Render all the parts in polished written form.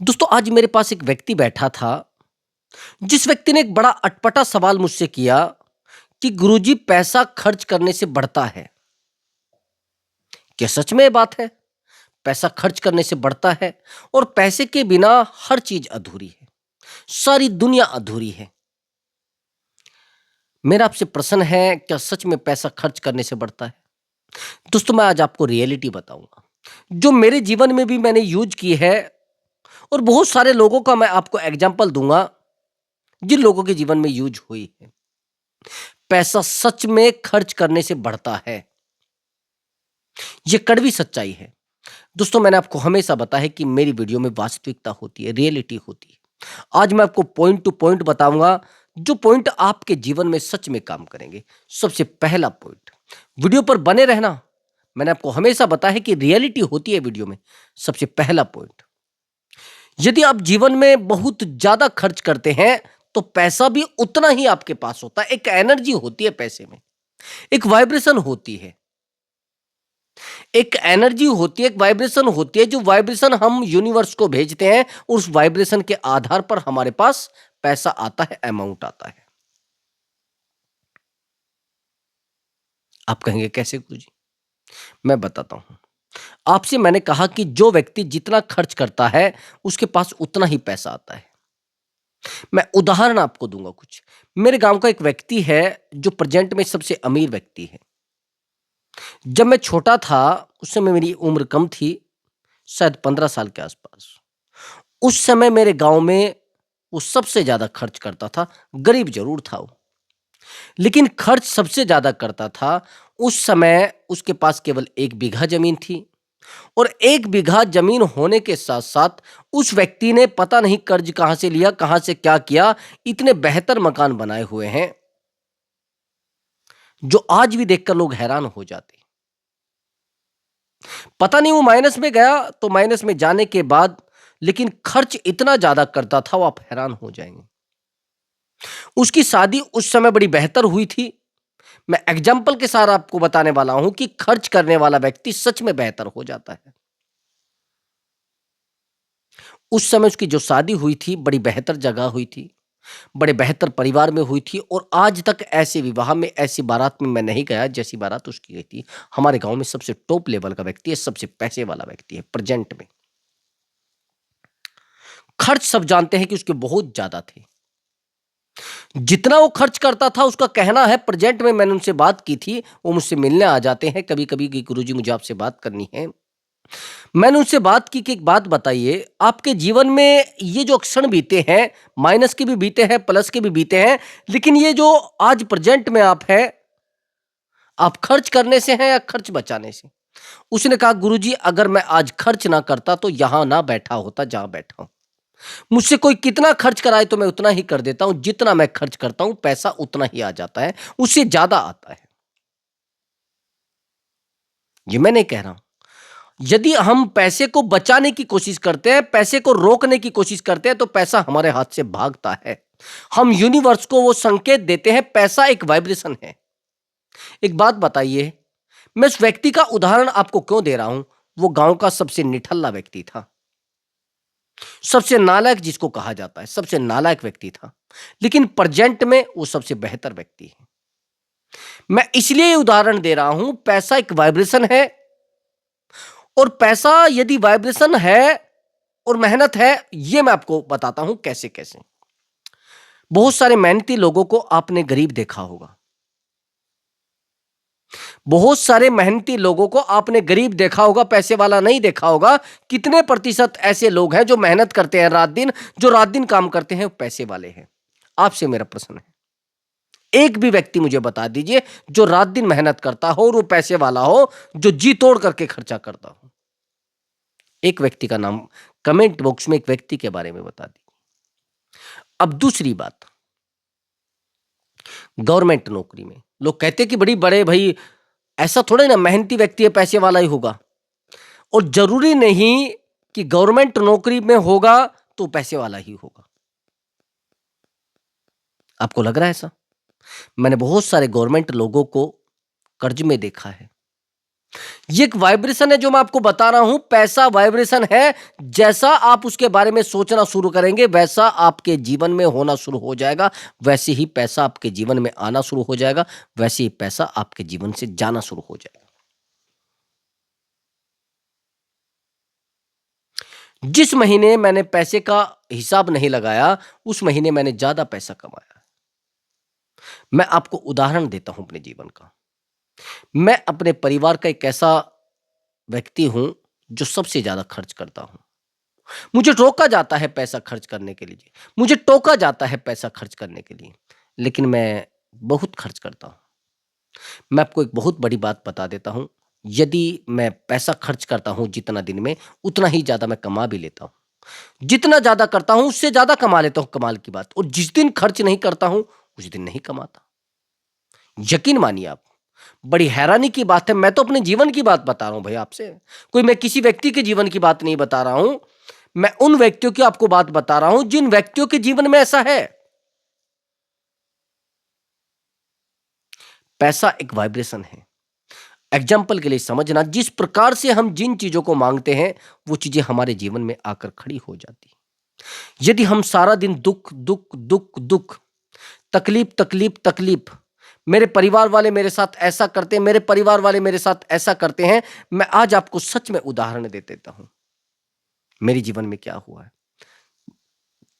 दोस्तों आज मेरे पास एक व्यक्ति बैठा था, जिस व्यक्ति ने एक बड़ा अटपटा सवाल मुझसे किया कि गुरुजी पैसा खर्च करने से बढ़ता है। क्या सच में ये बात है? पैसा खर्च करने से बढ़ता है और पैसे के बिना हर चीज अधूरी है, सारी दुनिया अधूरी है। मेरा आपसे प्रश्न है, क्या सच में पैसा खर्च करने से बढ़ता है? दोस्तों मैं आज आपको रियलिटी बताऊंगा, जो मेरे जीवन में भी मैंने यूज की है और बहुत सारे लोगों का मैं आपको एग्जाम्पल दूंगा, जिन लोगों के जीवन में यूज हुई है। पैसा सच में खर्च करने से बढ़ता है, ये कड़वी सच्चाई है। दोस्तों मैंने आपको हमेशा बताया है कि मेरी वीडियो में वास्तविकता होती है, रियलिटी होती है। आज मैं आपको पॉइंट टू पॉइंट बताऊंगा, जो पॉइंट आपके जीवन में सच में काम करेंगे। सबसे पहला पॉइंट, वीडियो पर बने रहना। मैंने आपको हमेशा बताया है कि रियलिटी होती है वीडियो में। सबसे पहला पॉइंट, यदि आप जीवन में बहुत ज्यादा खर्च करते हैं तो पैसा भी उतना ही आपके पास होता है। एक एनर्जी होती है पैसे में, एक वाइब्रेशन होती है, एक एनर्जी होती है, एक वाइब्रेशन होती है, जो वाइब्रेशन हम यूनिवर्स को भेजते हैं। उस वाइब्रेशन के आधार पर हमारे पास पैसा आता है, अमाउंट आता है। आप कहेंगे कैसे गुरुजी? मैं बताता हूं। आपसे मैंने कहा कि जो व्यक्ति जितना खर्च करता है उसके पास उतना ही पैसा आता है। मैं उदाहरण आपको दूंगा कुछ। मेरे गांव का एक व्यक्ति है जो प्रेजेंट में सबसे अमीर व्यक्ति है। जब मैं छोटा था उस समय मेरी उम्र कम थी, शायद 15 साल के आसपास। उस समय मेरे गांव में वो सबसे ज्यादा खर्च करता था। गरीब जरूर था वो, लेकिन खर्च सबसे ज्यादा करता था। उस समय उसके पास केवल 1 बीघा जमीन थी, और 1 बीघा जमीन होने के साथ साथ उस व्यक्ति ने पता नहीं कर्ज कहां से लिया, कहां से क्या किया, इतने बेहतर मकान बनाए हुए हैं जो आज भी देखकर लोग हैरान हो जाते। पता नहीं वो माइनस में गया तो माइनस में जाने के बाद, लेकिन खर्च इतना ज्यादा करता था, वो आप हैरान हो जाएंगे। उसकी शादी उस समय बड़ी बेहतर हुई थी। मैं एग्जाम्पल के साथ आपको बताने वाला हूं कि खर्च करने वाला व्यक्ति सच में बेहतर हो जाता है। उस समय उसकी जो शादी हुई थी बड़ी बेहतर जगह हुई थी, बड़े बेहतर परिवार में हुई थी, और आज तक ऐसे विवाह में, ऐसी बारात में मैं नहीं गया जैसी बारात उसकी गई थी। हमारे गांव में सबसे टॉप लेवल का व्यक्ति है, सबसे पैसे वाला व्यक्ति है प्रेजेंट में। खर्च सब जानते हैं कि उसके बहुत ज्यादा थे। जितना वो खर्च करता था, उसका कहना है, प्रेजेंट में मैंने उनसे बात की थी, वो मुझसे मिलने आ जाते हैं कभी कभी कि गुरुजी मुझे आपसे बात करनी है। मैंने उनसे बात की कि एक बात बताइए, आपके जीवन में ये जो क्षण बीते हैं, माइनस के भी बीते हैं, प्लस के भी बीते हैं, लेकिन ये जो आज प्रेजेंट में आप हैं, आप खर्च करने से हैं या खर्च बचाने से? उसने कहा गुरुजी अगर मैं आज खर्च ना करता तो यहां ना बैठा होता जहां बैठा हूं। मुझसे कोई कितना खर्च कराए तो मैं उतना ही कर देता हूं। जितना मैं खर्च करता हूं पैसा उतना ही आ जाता है, उससे ज्यादा आता है। ये मैं नहीं कह रहा हूं। यदि हम पैसे को बचाने की कोशिश करते हैं, पैसे को रोकने की कोशिश करते हैं, तो पैसा हमारे हाथ से भागता है। हम यूनिवर्स को वो संकेत देते हैं, पैसा एक वाइब्रेशन है। एक बात बताइए, मैं उस व्यक्ति का उदाहरण आपको क्यों दे रहा हूं? वो गांव का सबसे निठल्ला व्यक्ति था, सबसे नालायक जिसको कहा जाता है, सबसे नालायक व्यक्ति था, लेकिन प्रेजेंट में वो सबसे बेहतर व्यक्ति है। मैं इसलिए उदाहरण दे रहा हूं, पैसा एक वाइब्रेशन है, और पैसा यदि वाइब्रेशन है और मेहनत है, ये मैं आपको बताता हूं कैसे कैसे। बहुत सारे मेहनती लोगों को आपने गरीब देखा होगा, बहुत सारे मेहनती लोगों को आपने गरीब देखा होगा, पैसे वाला नहीं देखा होगा। कितने प्रतिशत ऐसे लोग हैं जो मेहनत करते हैं रात दिन, जो रात दिन काम करते हैं, वो पैसे वाले हैं? आपसे मेरा प्रश्न है, एक भी व्यक्ति मुझे बता दीजिए जो रात दिन मेहनत करता हो और वो पैसे वाला हो, जो जी तोड़ करके खर्चा करता हो। एक व्यक्ति का नाम कमेंट बॉक्स में एक व्यक्ति के बारे में बता दीजिए। अब दूसरी बात, गवर्नमेंट नौकरी में लोग कहते हैं कि बड़ी बड़े भाई, ऐसा थोड़े ना मेहनती व्यक्ति है पैसे वाला ही होगा, और जरूरी नहीं कि गवर्नमेंट नौकरी में होगा तो पैसे वाला ही होगा। आपको लग रहा है ऐसा? मैंने बहुत सारे गवर्नमेंट लोगों को कर्ज में देखा है, ये एक वाइब्रेशन है जो मैं आपको बता रहा हूं, पैसा वाइब्रेशन है। जैसा आप उसके बारे में सोचना शुरू करेंगे वैसा आपके जीवन में होना शुरू हो जाएगा, वैसे ही पैसा आपके जीवन में आना शुरू हो जाएगा, वैसे ही पैसा आपके जीवन से जाना शुरू हो जाएगा। जिस महीने मैंने पैसे का हिसाब नहीं लगाया, उस महीने मैंने ज्यादा पैसा कमाया। मैं आपको उदाहरण देता हूं अपने जीवन का। मैं अपने परिवार का एक ऐसा व्यक्ति हूं जो सबसे ज्यादा खर्च करता हूं। मुझे रोका जाता है पैसा खर्च करने के लिए, मुझे टोका जाता है पैसा खर्च करने के लिए, लेकिन मैं बहुत खर्च करता हूँ। मैं आपको एक बहुत बड़ी बात बता देता हूँ, यदि मैं पैसा खर्च करता हूँ जितना दिन में, उतना ही ज़्यादा मैं कमा भी लेता हूँ। जितना ज़्यादा करता हूँ, उससे ज़्यादा कमा लेता हूँ, कमाल की बात। और जिस दिन खर्च नहीं करता हूँ, उस दिन नहीं कमाता। यकीन मानिए आप, बड़ी हैरानी की बात है, मैं तो अपने जीवन की बात बता रहा हूँ भाई आपसे। कोई मैं किसी व्यक्ति के जीवन की बात नहीं बता रहा हूँ। मैं उन व्यक्तियों की आपको बात बता रहा हूं जिन व्यक्तियों के जीवन में ऐसा है। पैसा एक वाइब्रेशन है। एग्जाम्पल के लिए समझना, जिस प्रकार से हम जिन चीजों को मांगते हैं वो चीजें हमारे जीवन में आकर खड़ी हो जाती। यदि हम सारा दिन दुख दुख दुख दुख, तकलीफ तकलीफ तकलीफ, मेरे परिवार वाले मेरे साथ ऐसा करते हैं, मेरे परिवार वाले मेरे साथ ऐसा करते हैं, मैं आज आपको सच में उदाहरण दे देता हूं मेरे जीवन में क्या हुआ है।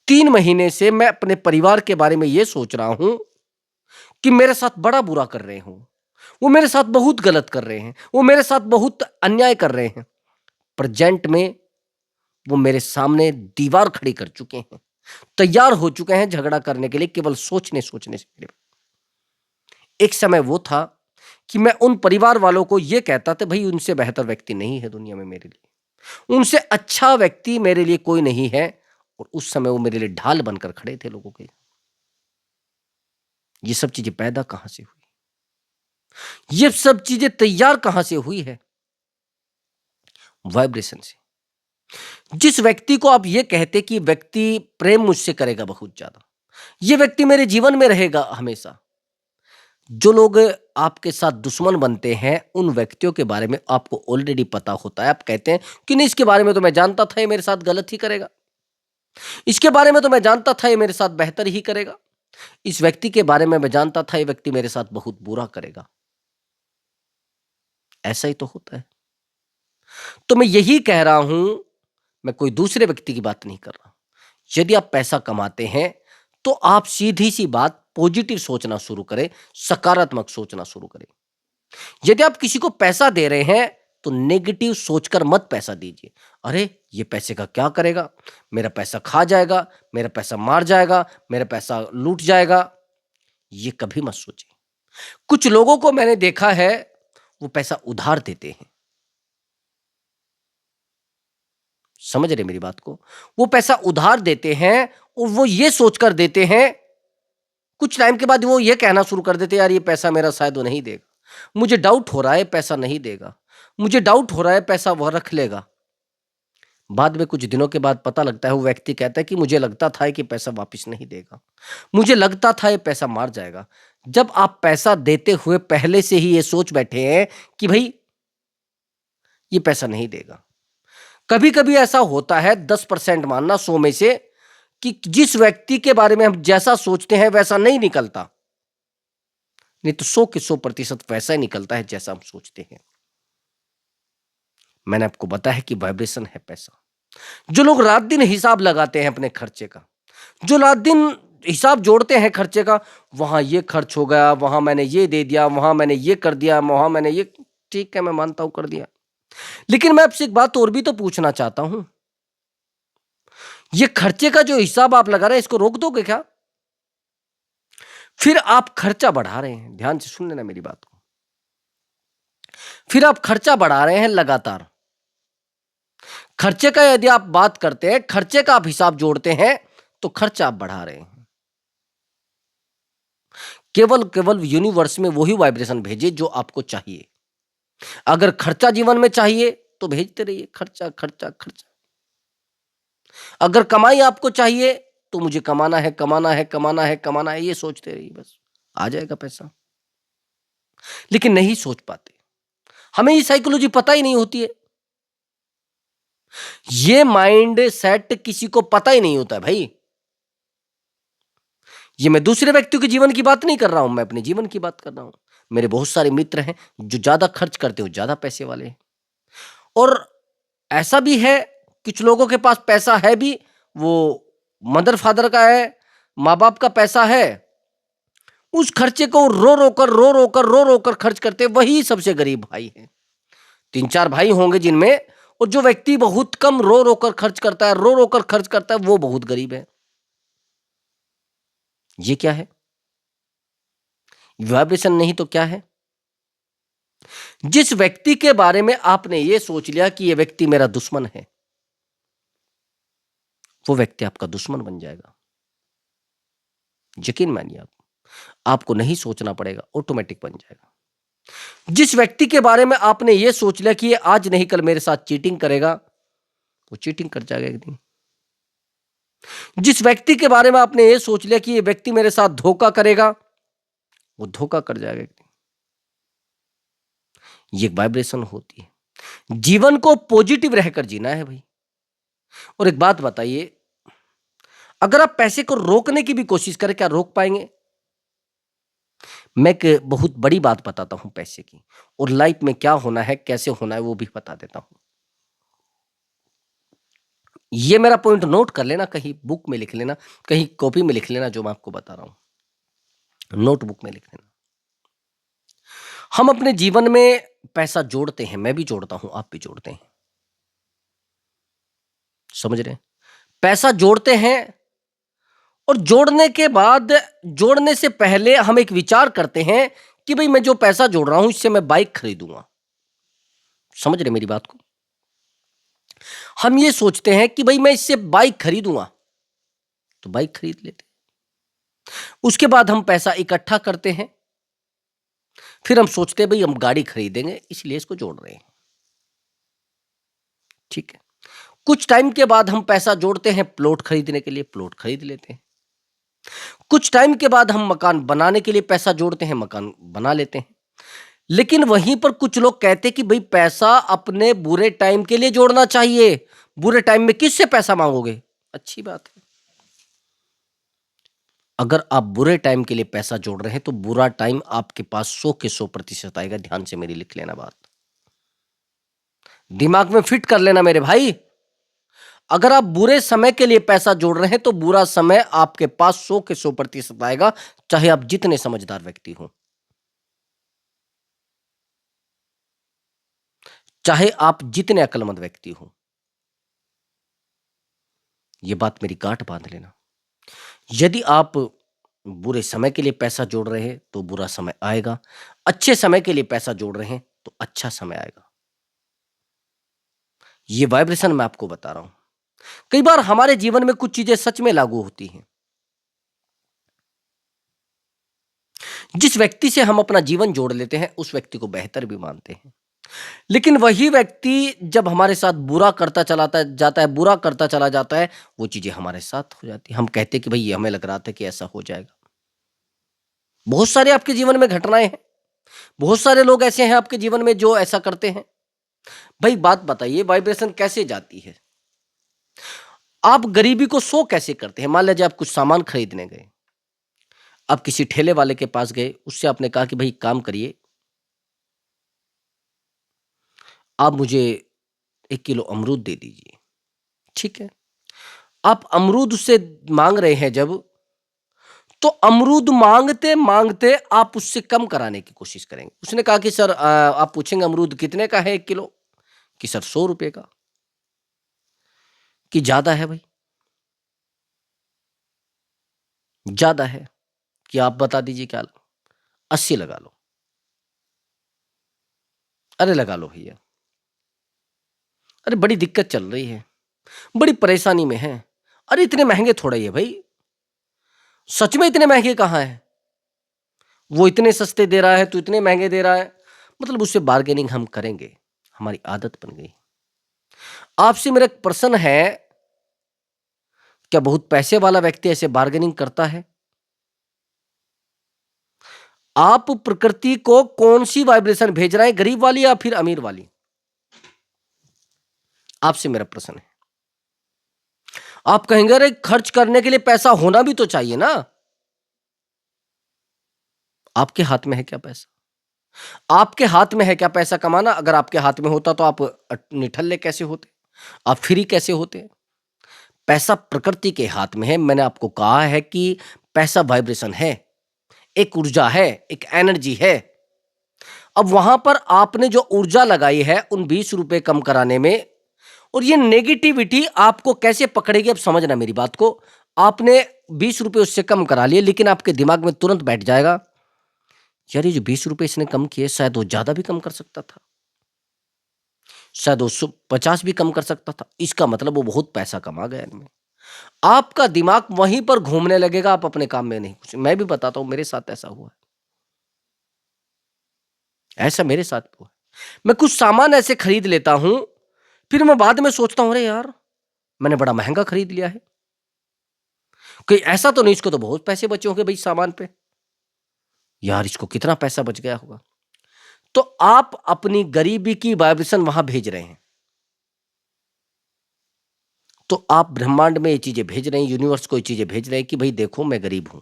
3 महीने से मैं अपने परिवार के बारे में यह सोच रहा हूं कि मेरे साथ बड़ा बुरा कर रहे हो, वो मेरे साथ बहुत गलत कर रहे हैं, वो मेरे साथ बहुत अन्याय कर रहे हैं। प्रेजेंट में वो मेरे सामने दीवार खड़ी कर चुके हैं, तैयार हो चुके हैं झगड़ा करने के लिए, केवल सोचने सोचने से मेरे। एक समय वो था कि मैं उन परिवार वालों को ये कहता था, भाई उनसे बेहतर व्यक्ति नहीं है दुनिया में मेरे लिए, उनसे अच्छा व्यक्ति मेरे लिए कोई नहीं है। और उस समय वो मेरे लिए ढाल बनकर खड़े थे लोगों के। ये सब चीजें पैदा कहां से हुई, ये सब चीजें तैयार कहां से हुई है? वाइब्रेशन से। जिस व्यक्ति को आप ये कहते कि व्यक्ति प्रेम मुझसे करेगा बहुत ज्यादा, ये व्यक्ति मेरे जीवन में रहेगा हमेशा, जो लोग आपके साथ दुश्मन बनते हैं उन व्यक्तियों के बारे में आपको ऑलरेडी पता होता है। आप कहते हैं कि नहीं, इसके बारे में तो मैं जानता था ये मेरे साथ गलत ही करेगा, इसके बारे में तो मैं जानता था ये मेरे साथ बेहतर ही करेगा, इस व्यक्ति के बारे में मैं जानता था ये व्यक्ति मेरे साथ बहुत बुरा करेगा। ऐसा ही तो होता है। तो मैं यही कह रहा हूं, मैं कोई दूसरे व्यक्ति की बात नहीं कर रहा। यदि आप पैसा कमाते हैं तो आप सीधी सी बात पॉजिटिव सोचना शुरू करें, सकारात्मक सोचना शुरू करें। यदि आप किसी को पैसा दे रहे हैं तो नेगेटिव सोचकर मत पैसा दीजिए। अरे ये पैसे का क्या करेगा, मेरा पैसा खा जाएगा, मेरा पैसा मार जाएगा, मेरा पैसा लूट जाएगा, ये कभी मत सोचिए। कुछ लोगों को मैंने देखा है, वो पैसा उधार देते हैं। समझ रहे मेरी बात को? वो पैसा उधार देते हैं और वो ये सोचकर देते हैं, कुछ टाइम के बाद वो ये कहना शुरू कर देते हैं, यार ये पैसा मेरा शायद वो नहीं देगा, मुझे डाउट हो रहा है पैसा नहीं देगा, मुझे डाउट हो रहा है पैसा वह रख लेगा। बाद में कुछ दिनों के बाद पता लगता है, वो व्यक्ति कहता है कि मुझे लगता था कि पैसा वापस नहीं देगा, मुझे लगता था ये पैसा मार जाएगा। जब आप पैसा देते हुए पहले से ही ये सोच बैठे हैं कि भाई ये पैसा नहीं देगा। कभी कभी ऐसा होता है, 10% मानना 100 में से, कि जिस व्यक्ति के बारे में हम जैसा सोचते हैं वैसा नहीं निकलता, नहीं तो 100 के 100% वैसा ही निकलता है जैसा हम सोचते हैं। मैंने आपको बताया कि वाइब्रेशन है पैसा। जो लोग रात दिन हिसाब लगाते हैं अपने खर्चे का, जो रात दिन हिसाब जोड़ते हैं खर्चे का, वहां ये खर्च हो गया, वहां मैंने ये दे दिया, वहां मैंने ये कर दिया, वहां मैंने ये, ठीक है मैं मानता हूं कर दिया, लेकिन मैं आपसे एक बात और भी तो पूछना चाहता हूं, ये खर्चे का जो हिसाब आप लगा रहे हैं इसको रोक दोगे क्या? फिर आप खर्चा बढ़ा रहे हैं, ध्यान से सुन लेना मेरी बात को। फिर आप खर्चा बढ़ा रहे हैं लगातार। खर्चे का यदि आप बात करते हैं, खर्चे का आप हिसाब जोड़ते हैं, तो खर्चा आप बढ़ा रहे हैं। केवल केवल यूनिवर्स में वही वाइब्रेशन भेजिए जो आपको चाहिए। अगर खर्चा जीवन में चाहिए तो भेजते रहिए खर्चा खर्चा खर्चा। अगर कमाई आपको चाहिए तो मुझे कमाना है कमाना है कमाना है कमाना है, ये सोचते रहिए, बस आ जाएगा पैसा। लेकिन नहीं सोच पाते। हमें ये साइकोलॉजी पता ही नहीं होती है। ये माइंड सेट किसी को पता ही नहीं होता है भाई। ये मैं दूसरे व्यक्तियों के जीवन की बात नहीं कर रहा हूं, मैं अपने जीवन की बात कर रहा हूं। मेरे बहुत सारे मित्र हैं जो ज्यादा खर्च करते हो, ज्यादा पैसे वाले हैं। और ऐसा भी है, कुछ लोगों के पास पैसा है भी, वो मदर फादर का है, माँ बाप का पैसा है, उस खर्चे को रो रो कर खर्च करते, वही सबसे गरीब भाई है। 3-4 भाई होंगे जिनमें, और जो व्यक्ति बहुत कम रो रो कर खर्च करता है, रो रो कर खर्च करता है, वो बहुत गरीब है। ये क्या है? वाइब्रेशन नहीं तो क्या है? जिस व्यक्ति के बारे में आपने ये सोच लिया कि ये व्यक्ति मेरा दुश्मन है, वो व्यक्ति आपका दुश्मन बन जाएगा। यकीन मानिए, आपको नहीं सोचना पड़ेगा, ऑटोमेटिक बन जाएगा। जिस व्यक्ति के बारे में आपने ये सोच लिया कि ये आज नहीं कल मेरे साथ चीटिंग करेगा, वो चीटिंग कर जाएगा एक दिन। जिस व्यक्ति के बारे में आपने ये सोच लिया कि ये व्यक्ति मेरे साथ धोखा करेगा, वो धोखा कर जाएगा एक दिन। ये वाइब्रेशन होती है। जीवन को पॉजिटिव रहकर जीना है भाई। और एक बात बताइए, अगर आप पैसे को रोकने की भी कोशिश करें, क्या रोक पाएंगे? मैं एक बहुत बड़ी बात बताता हूं पैसे की, और लाइफ में क्या होना है, कैसे होना है, वो भी बता देता हूं। ये मेरा पॉइंट नोट कर लेना, कहीं बुक में लिख लेना, कहीं कॉपी में लिख लेना, जो मैं आपको बता रहा हूं नोटबुक में लिख लेना। हम अपने जीवन में पैसा जोड़ते हैं, मैं भी जोड़ता हूं, आप भी जोड़ते हैं, समझ रहे हैं? पैसा जोड़ते हैं, और जोड़ने के बाद, जोड़ने से पहले हम एक विचार करते हैं कि भाई मैं जो पैसा जोड़ रहा हूं, इससे मैं बाइक खरीदूंगा। समझ रहे मेरी बात को? हम ये सोचते हैं कि भाई मैं इससे बाइक खरीदूंगा, तो बाइक खरीद लेते हैं। उसके बाद हम पैसा इकट्ठा करते हैं, फिर हम सोचते हैं भाई हम गाड़ी खरीदेंगे, इसलिए इसको जोड़ रहे हैं। ठीक है। कुछ टाइम के बाद हम पैसा जोड़ते हैं प्लॉट खरीदने के लिए, प्लॉट खरीद लेते हैं। कुछ टाइम के बाद हम मकान बनाने के लिए पैसा जोड़ते हैं, मकान बना लेते हैं। लेकिन वहीं पर कुछ लोग कहते हैं कि भाई पैसा अपने बुरे टाइम के लिए जोड़ना चाहिए। बुरे टाइम में किससे पैसा मांगोगे? अच्छी बात है। अगर आप बुरे टाइम के लिए पैसा जोड़ रहे हैं, तो बुरा टाइम आपके पास 100 के 100% आएगा। ध्यान से मेरी लिख लेना बात, दिमाग में फिट कर लेना मेरे भाई। अगर आप बुरे समय के लिए पैसा जोड़ रहे हैं, तो बुरा समय आपके पास 100 के 100% आएगा, चाहे आप जितने समझदार व्यक्ति हो, चाहे आप जितने अक्लमंद व्यक्ति हो। यह बात मेरी गांठ बांध लेना। यदि आप बुरे समय के लिए पैसा जोड़ रहे हैं, तो बुरा समय आएगा। अच्छे समय के लिए पैसा जोड़ रहे हैं, तो अच्छा समय आएगा। ये वाइब्रेशन मैं आपको बता रहा हूं। कई बार हमारे जीवन में कुछ चीजें सच में लागू होती हैं। जिस व्यक्ति से हम अपना जीवन जोड़ लेते हैं, उस व्यक्ति को बेहतर भी मानते हैं। लेकिन वही व्यक्ति जब हमारे साथ बुरा करता जाता है, बुरा करता चला जाता है, वो चीजें हमारे साथ हो जाती है। हम कहते हैं कि भाई ये हमें लग रहा था कि ऐसा हो जाएगा। बहुत सारे आपके जीवन में घटनाएं हैं, बहुत सारे लोग ऐसे हैं आपके जीवन में जो ऐसा करते हैं। भाई बात बताइए, वाइब्रेशन कैसे जाती है? आप गरीबी को शो कैसे करते हैं? मान लीजिए आप कुछ सामान खरीदने गए, आप किसी ठेले वाले के पास गए, उससे आपने कहा कि भाई काम करिए, आप मुझे 1 किलो अमरूद दे दीजिए। ठीक है। आप अमरूद उससे मांग रहे हैं जब, तो अमरूद मांगते मांगते आप उससे कम कराने की कोशिश करेंगे। उसने कहा कि सर, आप पूछेंगे अमरूद कितने का है 1 किलो? कि सर 100 रुपए का। कि ज्यादा है भाई? ज्यादा है। कि आप बता दीजिए क्या 80 लगा लो। अरे लगा लो भैया। अरे बड़ी दिक्कत चल रही है, बड़ी परेशानी में है। अरे इतने महंगे थोड़ा ही है भाई, सच में इतने महंगे कहाँ है? वो इतने सस्ते दे रहा है, तो इतने महंगे दे रहा है। मतलब उससे बार्गेनिंग हम करेंगे, हमारी आदत बन गई। आपसे मेरा एक प्रश्न है, क्या बहुत पैसे वाला व्यक्ति ऐसे बार्गेनिंग करता है? आप प्रकृति को कौन सी वाइब्रेशन भेज रहे हैं, गरीब वाली या फिर अमीर वाली? आपसे मेरा प्रश्न है। आप कहेंगे अरे खर्च करने के लिए पैसा होना भी तो चाहिए ना। आपके हाथ में है क्या पैसा? आपके हाथ में है क्या पैसा कमाना? अगर आपके हाथ में होता तो आप निठल्ले कैसे होते? आप फ्री कैसे होते? पैसा प्रकृति के हाथ में है। मैंने आपको कहा है कि पैसा वाइब्रेशन है, एक ऊर्जा है, एक एनर्जी है। अब वहां पर आपने जो ऊर्जा लगाई है उन 20 रुपए कम कराने में, और ये नेगेटिविटी आपको कैसे पकड़ेगी, अब समझना मेरी बात को। आपने 20 रुपए उससे कम करा लिए, लेकिन आपके दिमाग में तुरंत बैठ जाएगा, यार ये जो 20 रुपए इसने कम किए, शायद वो ज्यादा भी कम कर सकता था, शायद वो 50 भी कम कर सकता था, इसका मतलब वो बहुत पैसा कमा गया इनमें। आपका दिमाग वहीं पर घूमने लगेगा, आप अपने काम में नहीं कुछ। मैं भी बताता हूं, मेरे साथ ऐसा हुआ है, ऐसा मेरे साथ हुआ है। मैं कुछ सामान ऐसे खरीद लेता हूं, फिर मैं बाद में सोचता हूं, अरे यार मैंने बड़ा महंगा खरीद लिया है, कोई ऐसा तो नहीं इसको तो बहुत पैसे बचे होंगे भाई सामान पे, यार इसको कितना पैसा बच गया होगा। तो आप अपनी गरीबी की वाइब्रेशन वहां भेज रहे हैं। तो आप ब्रह्मांड में ये चीजें भेज रहे हैं, यूनिवर्स को ये चीजें भेज रहे हैं कि भाई देखो मैं गरीब हूं।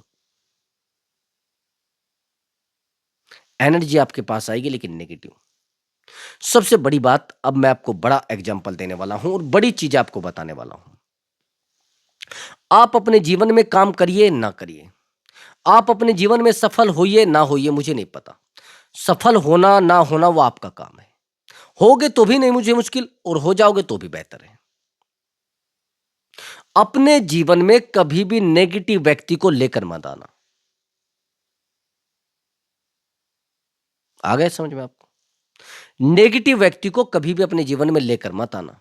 एनर्जी आपके पास आएगी लेकिन नेगेटिव। सबसे बड़ी बात, अब मैं आपको बड़ा एग्जांपल देने वाला हूं और बड़ी चीज आपको बताने वाला हूं। आप अपने जीवन में काम करिए ना करिए, आप अपने जीवन में सफल होइए ना होइए, मुझे नहीं पता। सफल होना ना होना वो आपका काम है। होगे तो भी नहीं मुझे मुश्किल, और हो जाओगे तो भी बेहतर है। अपने जीवन में कभी भी नेगेटिव व्यक्ति को लेकर मत आना। आ गए समझ में आपको? नेगेटिव व्यक्ति को कभी भी अपने जीवन में लेकर मत आना।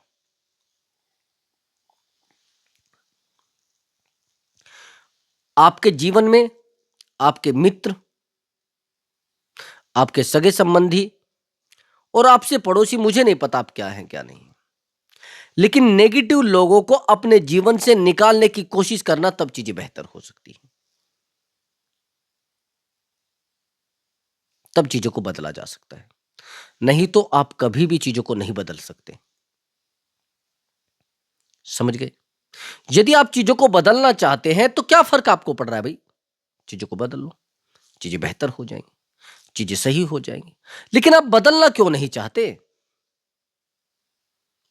आपके जीवन में आपके मित्र, आपके सगे संबंधी और आपसे पड़ोसी, मुझे नहीं पता आप क्या हैं क्या नहीं, लेकिन नेगेटिव लोगों को अपने जीवन से निकालने की कोशिश करना, तब चीजें बेहतर हो सकती हैं, तब चीजों को बदला जा सकता है। नहीं तो आप कभी भी चीजों को नहीं बदल सकते। समझ गए? यदि आप चीजों को बदलना चाहते हैं तो क्या फर्क आपको पड़ रहा है भाई? चीजों को बदल लो, चीजें बेहतर हो जाएंगी, चीजें सही हो जाएंगी। लेकिन आप बदलना क्यों नहीं चाहते?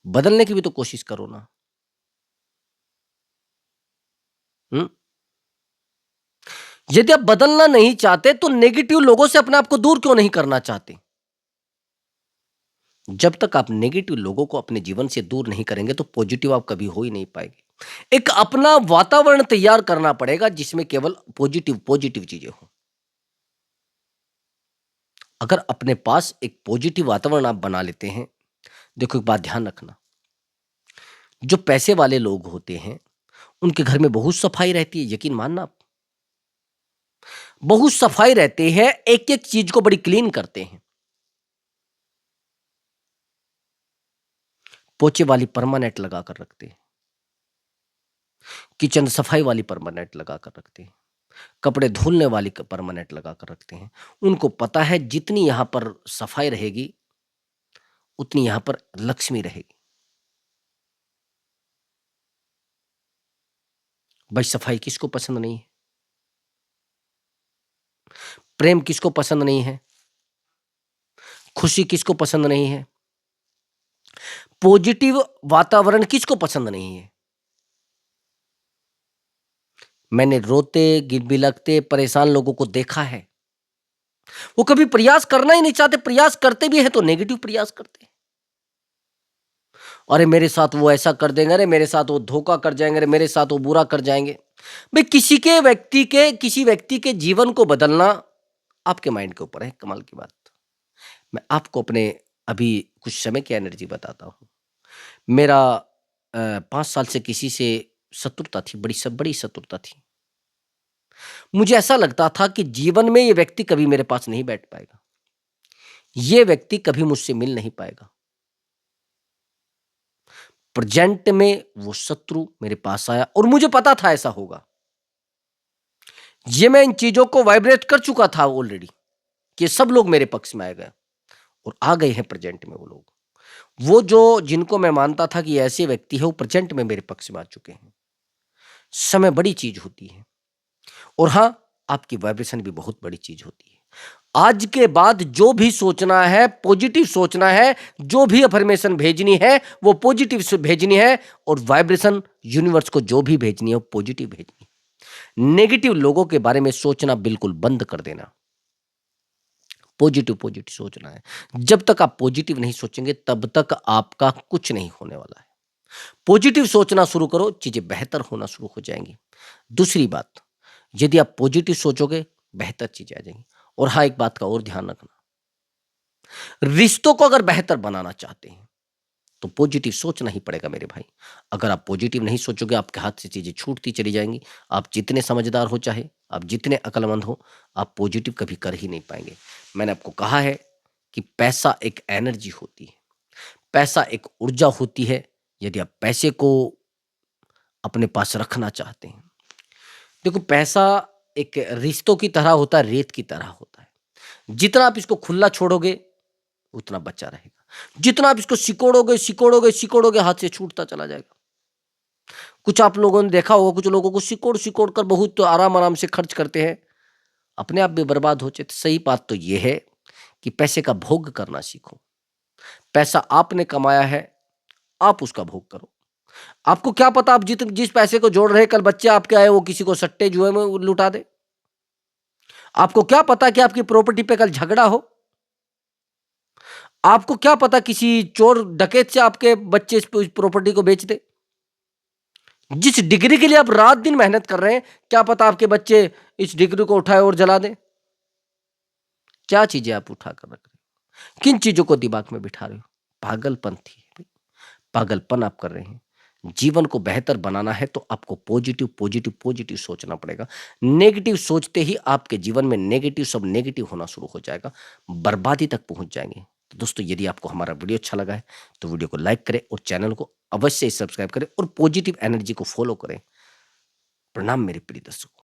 बदलने की भी तो कोशिश करो ना। हम्म? यदि आप बदलना नहीं चाहते तो नेगेटिव लोगों से अपने आप को दूर क्यों नहीं करना चाहते? जब तक आप नेगेटिव लोगों को अपने जीवन से दूर नहीं करेंगे तो पॉजिटिव आप कभी हो ही नहीं पाएंगे। एक अपना वातावरण तैयार करना पड़ेगा जिसमें केवल पॉजिटिव पॉजिटिव चीजें हो। अगर अपने पास एक पॉजिटिव वातावरण आप बना लेते हैं, देखो एक बात ध्यान रखना, जो पैसे वाले लोग होते हैं उनके घर में बहुत सफाई रहती है, यकीन मानना आप। बहुत सफाई रहते हैं, एक एक चीज को बड़ी क्लीन करते हैं। पोछे वाली परमानेंट लगा कर रखते हैं, किचन सफाई वाली परमानेंट लगा कर रखते हैं, कपड़े धुलने वाली परमानेंट लगा कर रखते हैं। उनको पता है जितनी यहां पर सफाई रहेगी उतनी यहां पर लक्ष्मी रहेगी। भाई सफाई किसको पसंद नहीं है? प्रेम किसको पसंद नहीं है? खुशी किसको पसंद नहीं है? पॉजिटिव वातावरण किसको पसंद नहीं है? मैंने रोते गिड़बिलकते परेशान लोगों को देखा है। वो कभी प्रयास करना ही नहीं चाहते, प्रयास करते भी है तो नेगेटिव प्रयास करते हैं। अरे मेरे साथ वो ऐसा कर देंगे, अरे मेरे साथ वो धोखा कर जाएंगे, अरे मेरे साथ वो बुरा कर जाएंगे। भाई किसी व्यक्ति के जीवन को बदलना आपके माइंड के ऊपर है। कमाल की बात, मैं आपको अपने अभी कुछ समय की एनर्जी बताता हूँ। मेरा 5 साल से किसी से शत्रुता थी, बड़ी शत्रुता थी। मुझे ऐसा लगता था कि जीवन में ये व्यक्ति कभी मेरे पास नहीं बैठ पाएगा, ये व्यक्ति कभी मुझसे मिल नहीं पाएगा। प्रेजेंट में वो शत्रु मेरे पास आया और मुझे पता था ऐसा होगा। ये मैं इन चीजों को वाइब्रेट कर चुका था ऑलरेडी। कि सब लोग मेरे पक्ष में आ गए और आ गए हैं प्रेजेंट में वो लोग। वो जो जिनको मैं मानता था कि ऐसे व्यक्ति है वो प्रेजेंट में मेरे पक्ष में आ चुके हैं। समय बड़ी चीज होती है और हाँ, आपकी वाइब्रेशन भी बहुत बड़ी चीज होती है। आज के बाद जो भी सोचना है पॉजिटिव सोचना है, जो भी अफर्मेशन भेजनी है वो पॉजिटिव से भेजनी है और वाइब्रेशन यूनिवर्स को जो भी भेजनी है वो पॉजिटिव भेजनी है। नेगेटिव लोगों के बारे में सोचना बिल्कुल बंद कर देना। पॉजिटिव पॉजिटिव सोचना है। जब तक आप पॉजिटिव नहीं सोचेंगे तब तक आपका कुछ नहीं होने वाला है। पॉजिटिव सोचना शुरू करो, चीजें बेहतर होना शुरू हो जाएंगी। दूसरी बात, यदि आप पॉजिटिव सोचोगे बेहतर चीजें आ जाएंगी। और हाँ, एक बात का और ध्यान रखना, रिश्तों को अगर बेहतर बनाना चाहते हैं तो पॉजिटिव सोचना ही पड़ेगा मेरे भाई। अगर आप पॉजिटिव नहीं सोचोगे आपके हाथ से चीजें छूटती चली जाएंगी। आप जितने समझदार हो, चाहे आप जितने अक्लमंद हो, आप पॉजिटिव कभी कर ही नहीं पाएंगे। मैंने आपको कहा है कि पैसा एक एनर्जी होती है, पैसा एक ऊर्जा होती है। यदि आप पैसे को अपने पास रखना चाहते हैं, देखो पैसा एक रिश्तों की तरह होता है, रेत की तरह होता है। जितना आप इसको खुला छोड़ोगे उतना बचा रहेगा, जितना आप इसको सिकोड़ोगे सिकोड़ोगे सिकोड़ोगे हाथ से छूटता चला जाएगा। कुछ आप लोगों ने देखा होगा, कुछ लोगों को सिकोड़ सिकोड़ कर बहुत तो आराम आराम से खर्च करते हैं, अपने आप भी बर्बाद हो जाते। सही बात तो यह है कि पैसे का भोग करना सीखो। पैसा आपने कमाया है, आप उसका भोग करो। आपको क्या पता आप जिस पैसे को जोड़ रहे हैं, कल बच्चे आपके आए वो किसी को सट्टे जुए में लुटा दे। आपको क्या पता कि आपकी प्रॉपर्टी पे कल झगड़ा हो। आपको क्या पता किसी चोर डकैत से आपके बच्चे इस प्रॉपर्टी को बेच दे। जिस डिग्री के लिए आप रात दिन मेहनत कर रहे हैं, क्या पता आपके बच्चे इस डिग्री को उठाए और जला दें। क्या चीजें आप उठा कर रख रहे हो, किन चीजों को दिमाग में बिठा रहे हो। पागलपन थी, पागलपन आप कर रहे हैं। जीवन को बेहतर बनाना है तो आपको पॉजिटिव पॉजिटिव पॉजिटिव सोचना पड़ेगा। नेगेटिव सोचते ही आपके जीवन में नेगेटिव सब नेगेटिव होना शुरू हो जाएगा, बर्बादी तक पहुंच जाएंगे। तो दोस्तों, यदि आपको हमारा वीडियो अच्छा लगा है तो वीडियो को लाइक करें और चैनल को अवश्य सब्सक्राइब करें और पॉजिटिव एनर्जी को फॉलो करें। प्रणाम मेरे प्रिय दर्शकों।